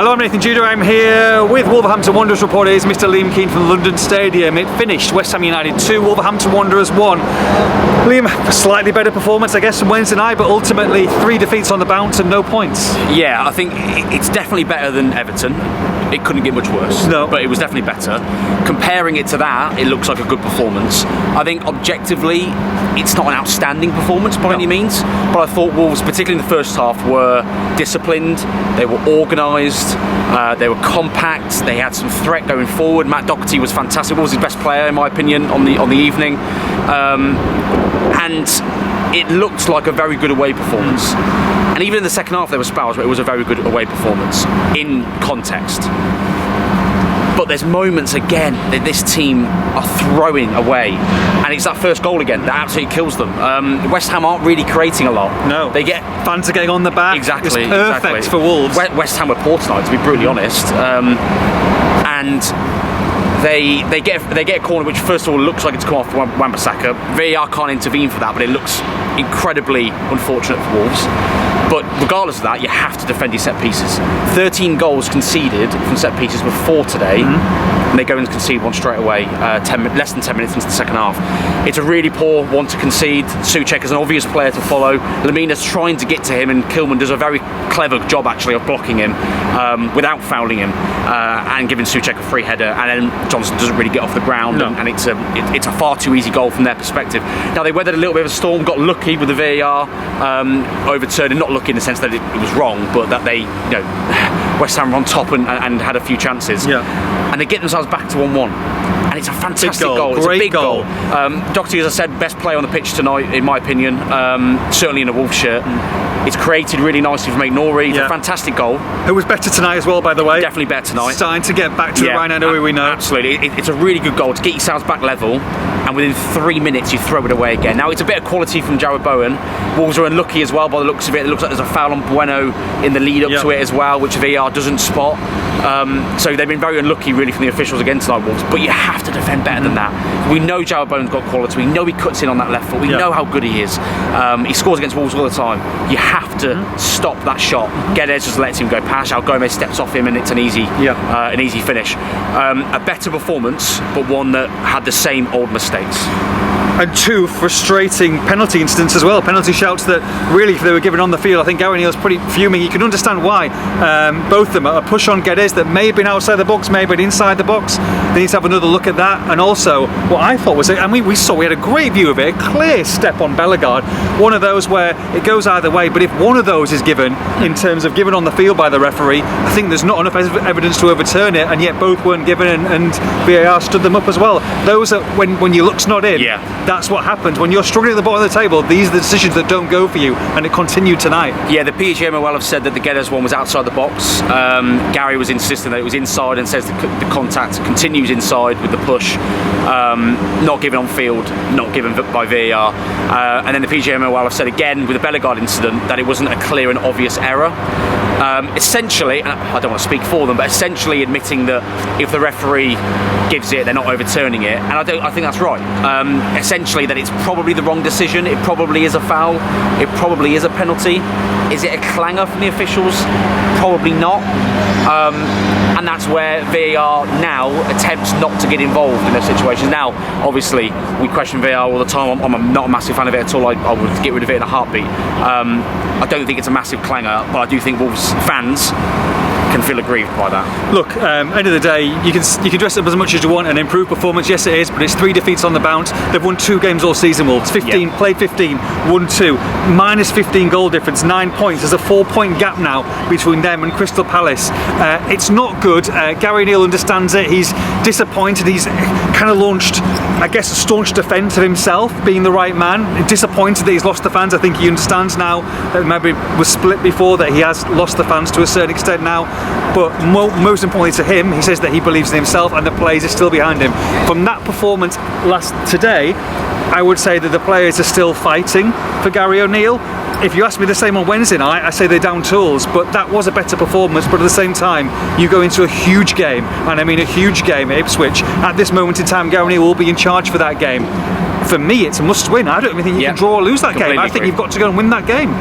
Hello, I'm Nathan Judah. I'm here with Wolverhampton Wanderers reporter is Mr. Liam Keane from the London Stadium. It finished West Ham United 2, Wolverhampton Wanderers 1. Liam, a slightly better performance, I guess, from Wednesday night, but ultimately 3 defeats on the bounce and no points. Yeah, I think it's definitely better than Everton. It couldn't get much worse, but it was definitely better. Comparing it to that, it looks like a good performance. I think objectively, it's not an outstanding performance by any means, but I thought Wolves, particularly in the first half, were disciplined, they were organised, they were compact, they had some threat going forward. Matt Doherty was fantastic, was his best player in my opinion on the evening, and it looked like a very good away performance. And even in the second half there were spells where it was a very good away performance in context. But there's moments again that this team are throwing away, and it's that first goal again that absolutely kills them. West Ham aren't really creating a lot. No, they get fans are getting on the back. Exactly, it's perfect for Wolves. West Ham were poor tonight, to be brutally honest, and they get a corner which first of all looks like it's come off Wan-Bissaka. VAR can't intervene for that, but it looks incredibly unfortunate for Wolves. But regardless of that, you have to defend your set pieces. 13 goals conceded from set pieces with 4 today, and they go and concede one straight away, less than 10 minutes into the second half. It's a really poor one to concede. Souček is an obvious player to follow. Lemina's trying to get to him, and Kilman does a very clever job actually of blocking him without fouling him and giving Souček a free header, and then Johnson doesn't really get off the ground, and it's a far too easy goal from their perspective. Now they weathered a little bit of a storm, got lucky with the VAR overturning, not lucky in the sense that it was wrong, but that they, West Ham were on top and had a few chances, and they get themselves back to 1-1. And it's a fantastic goal. It's a big goal. Doherty, as I said, best player on the pitch tonight, in my opinion. Certainly in a Wolves shirt. It's created really nicely from Nouri. It's a fantastic goal. Who was better tonight as well, by the way. Definitely better tonight. Starting to get back to the Ryan Nouri we know. Absolutely. It's a really good goal to get yourselves back level, and within 3 minutes you throw it away again. Now it's a bit of quality from Jarrod Bowen. Wolves are unlucky as well by the looks of it. It looks like there's a foul on Bueno in the lead up to it as well, which VAR doesn't spot. So they've been very unlucky really from the officials again tonight, Wolves, but you have to defend better than that. We know Jarrod Bowen's got quality, we know he cuts in on that left foot, we know how good he is. He scores against Wolves all the time. You have to stop that shot. Guedes just lets him go past, Al Gomez steps off him, and it's an easy finish. A better performance, but one that had the same old mistakes. And 2 frustrating penalty incidents as well. Penalty shouts that really, if they were given on the field, I think Gary Neal's pretty fuming. You can understand why. Both of them, a push on Guedes that may have been outside the box, may have been inside the box. They need to have another look at that. And also, what I thought was, and we had a great view of it, a clear step on Bellegarde. One of those where it goes either way, but if one of those is given, in terms of given on the field by the referee, I think there's not enough evidence to overturn it, and yet both weren't given, and VAR stood them up as well. Those are, when your luck's not in, that's what happens. When you're struggling at the bottom of the table, these are the decisions that don't go for you, and it continued tonight. Yeah, the PGMOL have said that the Guedes one was outside the box. Gary was insisting that it was inside, and says the contact continues inside with the push. Not given on field, not given by VAR. And then the PGMOL have said again with the Bellegarde incident that it wasn't a clear and obvious error. Essentially, and I don't want to speak for them, but essentially admitting that if the referee gives it, they're not overturning it, and I think that's right. Essentially, that it's probably the wrong decision. It probably is a foul. It probably is a penalty. Is it a clanger from the officials? Probably not. And that's where VAR now attempts not to get involved in those situations. Now, obviously, we question VAR all the time. I'm not a massive fan of it at all. I would get rid of it in a heartbeat. I don't think it's a massive clanger, but I do think Wolves fans can feel aggrieved by that. Look, end of the day, you can dress it up as much as you want and improve performance. Yes, it is, but it's 3 defeats on the bounce. They've won 2 games all season, Wolves. 15, played 15, won 2. Minus 15 goal difference, 9 points. There's a 4-point gap now between them and Crystal Palace. It's not good. Gary Neal understands it. He's disappointed. He's kind of launched, I guess, a staunch defence of himself being the right man. Disappointed that he's lost the fans. I think he understands now that maybe it was split before, that he has lost the fans to a certain extent now. But most importantly to him, he says that he believes in himself and the players are still behind him. From that performance today, I would say that the players are still fighting for Gary O'Neill. If you ask me the same on Wednesday night, I say they're down tools, but that was a better performance. But at the same time, you go into a huge game, and I mean a huge game at Ipswich. At this moment in time, Gary O'Neill will be in charge for that game. For me, it's a must-win. I don't even think you can draw or lose that game. I think you've got to go and win that game.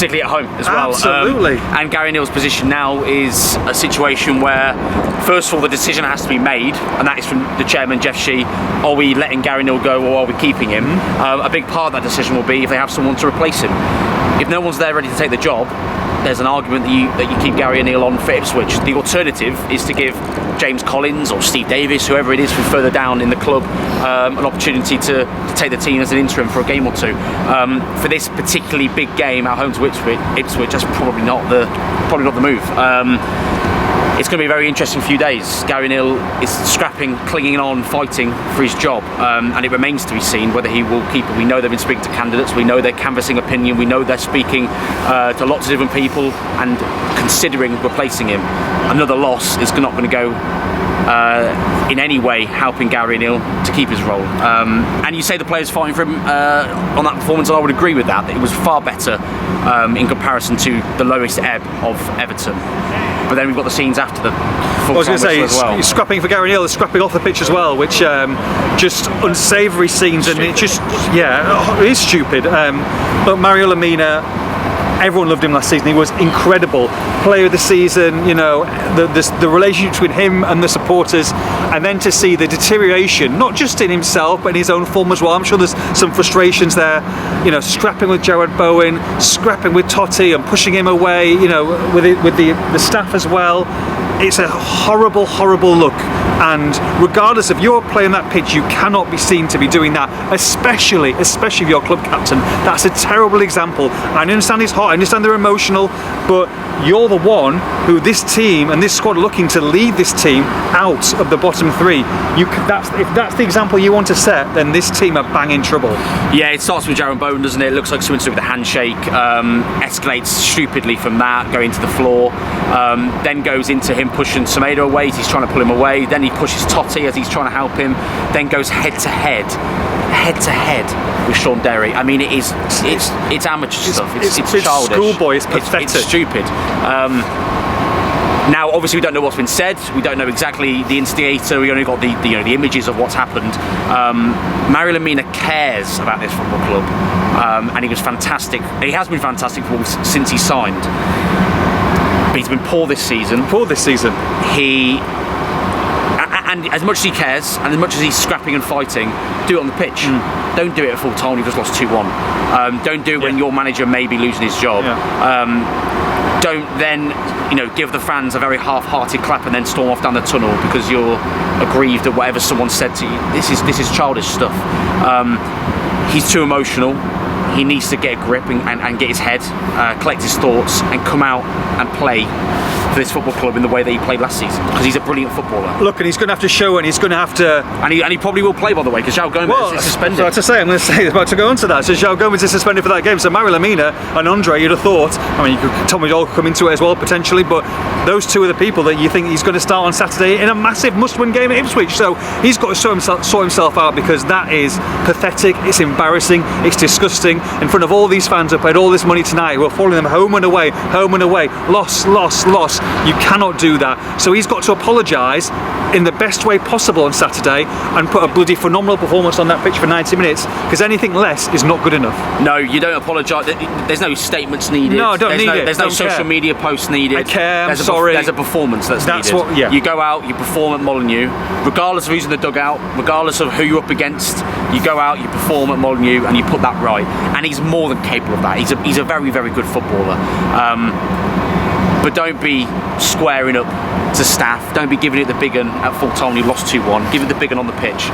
particularly at home as well. Absolutely. And Gary Neal's position now is a situation where, first of all, the decision has to be made, and that is from the chairman, Jeff Shee. Are we letting Gary Neal go, or are we keeping him? A big part of that decision will be if they have someone to replace him. If no one's there ready to take the job, there's an argument that you keep Gary Neal on for Ipswich. The alternative is to give James Collins or Steve Davis, whoever it is from further down in the club, an opportunity to take the team as an interim for a game or two. For this particularly big game at home to Ipswich, that's probably not the move. It's going to be a very interesting few days. Gary Neal is scrapping, clinging on, fighting for his job, and it remains to be seen whether he will keep it. We know they've been speaking to candidates, we know they're canvassing opinion, we know they're speaking to lots of different people and considering replacing him. Another loss is not going to go in any way helping Gary Neal to keep his role. And you say the players fighting for him on that performance, and I would agree with that. It was far better in comparison to the lowest ebb of Everton. But then we've got the scenes after the full I was going to say, as well. he's scrapping for Gary Neal, scrapping off the pitch as well, which just unsavoury scenes, and it just, it is stupid. But Mario Lemina, everyone loved him last season. He was incredible. Player of the season, you know, the relationship between him and the supporters, and then to see the deterioration, not just in himself, but in his own form as well. I'm sure there's some frustrations there, you know, scrapping with Jared Bowen, scrapping with Totti and pushing him away, you know, with the staff as well. It's a horrible, horrible look. And regardless of your playing that pitch, you cannot be seen to be doing that, especially if you're club captain. That's a terrible example. I understand it's hot, I understand they're emotional, but you're the one who this team and this squad are looking to lead this team out of the bottom three. If that's the example you want to set, then this team are bang in trouble. Yeah, it starts with Jaron Bowen, doesn't it? It looks like something to do with the handshake, escalates stupidly from that, going to the floor, then goes into him pushing Semedo away as he's trying to pull him away, then he pushes Totti as he's trying to help him, then goes head to head with Sean Derry. I mean, it's amateur stuff. It's childish. Schoolboy. It's pathetic. It's stupid. Now, obviously, we don't know what's been said. We don't know exactly the instigator. We only got the images of what's happened. Mario Lemina cares about this football club, and he was fantastic. He has been fantastic since he signed. But he's been poor this season. And as much as he cares, and as much as he's scrapping and fighting, do it on the pitch. Don't do it at full time. You've just lost 2-1. Don't do it when your manager may be losing his job. Don't then, give the fans a very half-hearted clap and then storm off down the tunnel because you're aggrieved at whatever someone said to you. This is childish stuff. He's too emotional. He needs to get a grip and get his head, collect his thoughts, and come out and play for this football club in the way that he played last season, because he's a brilliant footballer. Look, and he's going to have to show, and he's going to have to... And he probably will play, by the way, because João Gomez is suspended. So I'm going to say, about to go on to that. So João Gomez is suspended for that game. So Mario Lemina and Andre, you'd have thought, Tommy Doyle could come into it as well, potentially, but those two are the people that you think he's going to start on Saturday in a massive must-win game at Ipswich. So he's got to sort himself out, because that is pathetic, it's embarrassing, it's disgusting, in front of all these fans who paid all this money tonight, who are following them home and away, loss. You cannot do that. So he's got to apologise in the best way possible on Saturday and put a bloody phenomenal performance on that pitch for 90 minutes, because anything less is not good enough. No, you don't apologise. There's no statements needed. No, I don't need it. There's no social media posts needed. I care, I'm sorry. There's a performance that's needed. You go out, you perform at Molineux, regardless of who's in the dugout, regardless of who you're up against, you go out, you perform at Molineux, and you put that right. And he's more than capable of that. He's a very, very good footballer. But don't be squaring up to staff. Don't be giving it the big un at full time. You lost 2-1. Give it the big un on the pitch,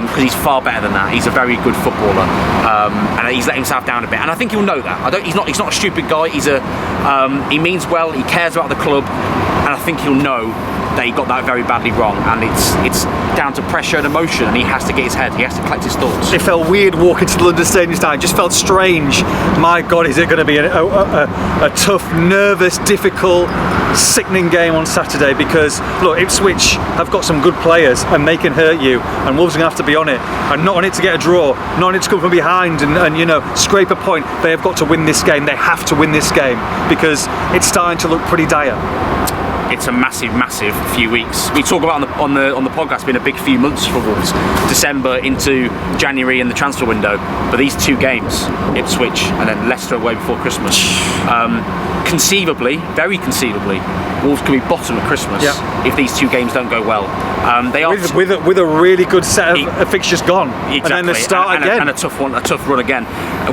because he's far better than that. He's a very good footballer, and he's let himself down a bit. And I think he'll know that. He's not a stupid guy. He means well. He cares about the club, and I think he'll know that he got that very badly wrong, and it's down to pressure and emotion, and he has to get his head, he has to collect his thoughts. It felt weird walking to the London Stadium tonight. It just felt strange. My God, is it going to be a tough, nervous, difficult, sickening game on Saturday? Because look, Ipswich have got some good players and they can hurt you, and Wolves are going to have to be on it, and not on it to get a draw, not on it to come from behind and scrape a point. They have got to win this game. They have to win this game, because it's starting to look pretty dire. it's a massive few weeks. We talk about on the podcast being a big few months for Wolves, December into January and the transfer window. But these 2 games, Ipswich and then Leicester away before Christmas, conceivably, very conceivably, Wolves could be bottom of Christmas if these 2 games don't go well. They are with a really good set of fixtures gone, exactly, and then they start again, and a tough run again.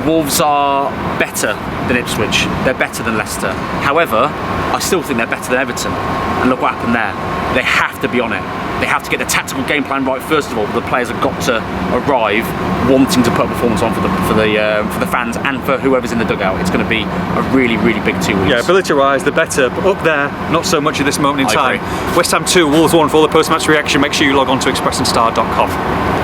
Wolves are better than Ipswich. They're better than Leicester. However, I still think they're better than Everton. And look what happened there. They have to be on it. They have to get the tactical game plan right first of all. The players have got to arrive wanting to put a performance on for the fans and for whoever's in the dugout. It's going to be a really big 2 weeks. Yeah, ability-wise, they're better, but up there, not so much at this moment in time. Agree. West Ham 2, Wolves 1 for all the post-match reaction. Make sure you log on to expressandstar.com.